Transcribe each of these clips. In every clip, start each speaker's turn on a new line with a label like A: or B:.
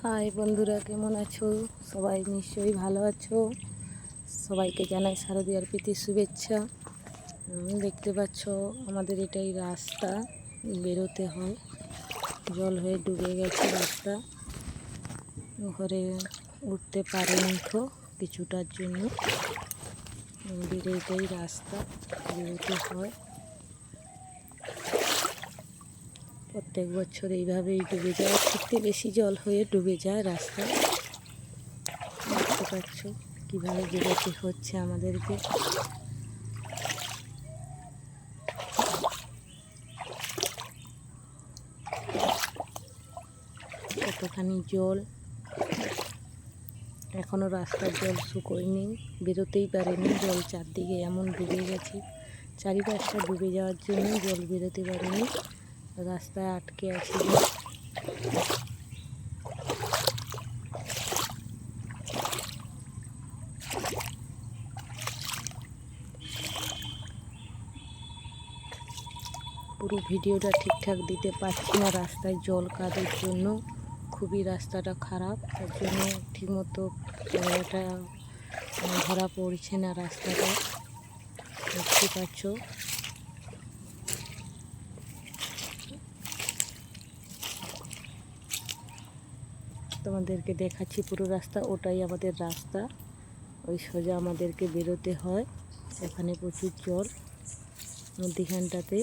A: High বন্ধুরা, কেমন আছো? সবাই নিশ্চয়ই ভালো আছো। সবাইকে জানাই শারদীয়ার প্রীতির শুভেচ্ছা। দেখতে পাচ্ছ আমাদের এটাই রাস্তা, বেরোতে হয়। জল হয়ে ডুবে গেছে রাস্তা, ঘরে উঠতে পারেনি তো কিছুটার জন্য। আমাদের এটাই রাস্তা, বেরোতে হয়। প্রত্যেক বছর এইভাবেই ডুবে যায়, সত্যি বেশি জল হয়ে ডুবে যায় রাস্তা। দেখতে পাচ্ছ কীভাবে বেরোতে হচ্ছে আমাদেরকে। কতখানি জল, এখনও রাস্তার জল শুকোয়নি, বেরোতেই পারেনি। জল চারদিকে এমন ডুবে গেছে, চারিপাশটা ডুবে যাওয়ার জন্য জল বেরোতে পারেনি, রাস্তায় আটকে আছে। পুরো ভিডিওটা ঠিকঠাক দিতে পারছি না, রাস্তায় জল কাদার জন্য খুবই রাস্তাটা খারাপ, তার জন্য ঠিকমতো ক্যামেরাটা ধরা পড়ছে না রাস্তাটা। দেখতে পাচ্ছ তোমাদেরকে দেখাচ্ছি পুরো রাস্তা, ওটাই আমাদের রাস্তা। ওই সোজা আমাদেরকে বেরোতে হয়। এখানে প্রচুর জল মধ্যিখানটাতে।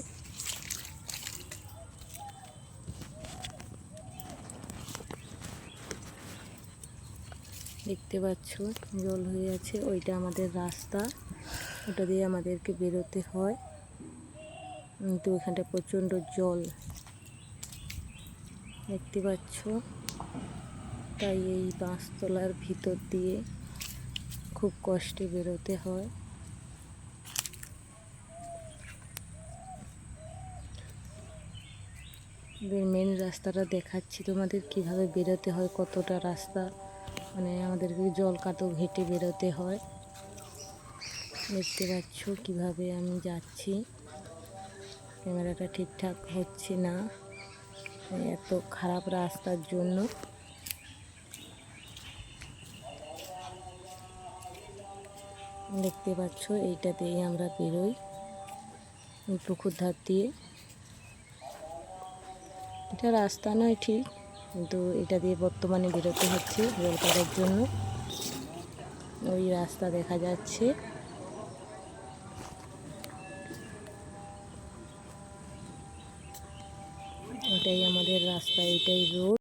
A: দেখতে পাচ্ছ জল হয়ে আছে, ওইটা আমাদের রাস্তা, ওটা দিয়ে আমাদেরকে বেরোতে হয়। কিন্তু এখানটা প্রচণ্ড জল দেখতে পাচ্ছ, তাই এই বাঁশতলার ভিতর দিয়ে খুব কষ্টে বেরোতে হয়। মেন রাস্তাটা দেখাচ্ছি তোমাদের, কিভাবে বেরোতে হয়, কতটা রাস্তা, মানে আমাদেরকে জল কাদো ঘেটে বেরোতে হয়। দেখতে পাচ্ছ কিভাবে আমি যাচ্ছি, ক্যামেরাটা ঠিকঠাক হচ্ছে না এত খারাপ রাস্তার জন্য। দেখতে পাচ্ছ এইটা দিয়ে আমরা বেরোই, এই পুকুর ধার দিয়ে। এটা রাস্তা নয় ঠিক, কিন্তু এটা দিয়ে বর্তমানে বেরোতে হচ্ছে জল কাদার জন্য। ওই রাস্তা দেখা যাচ্ছে, এটাই আমাদের রাস্তা, এটাই রোড।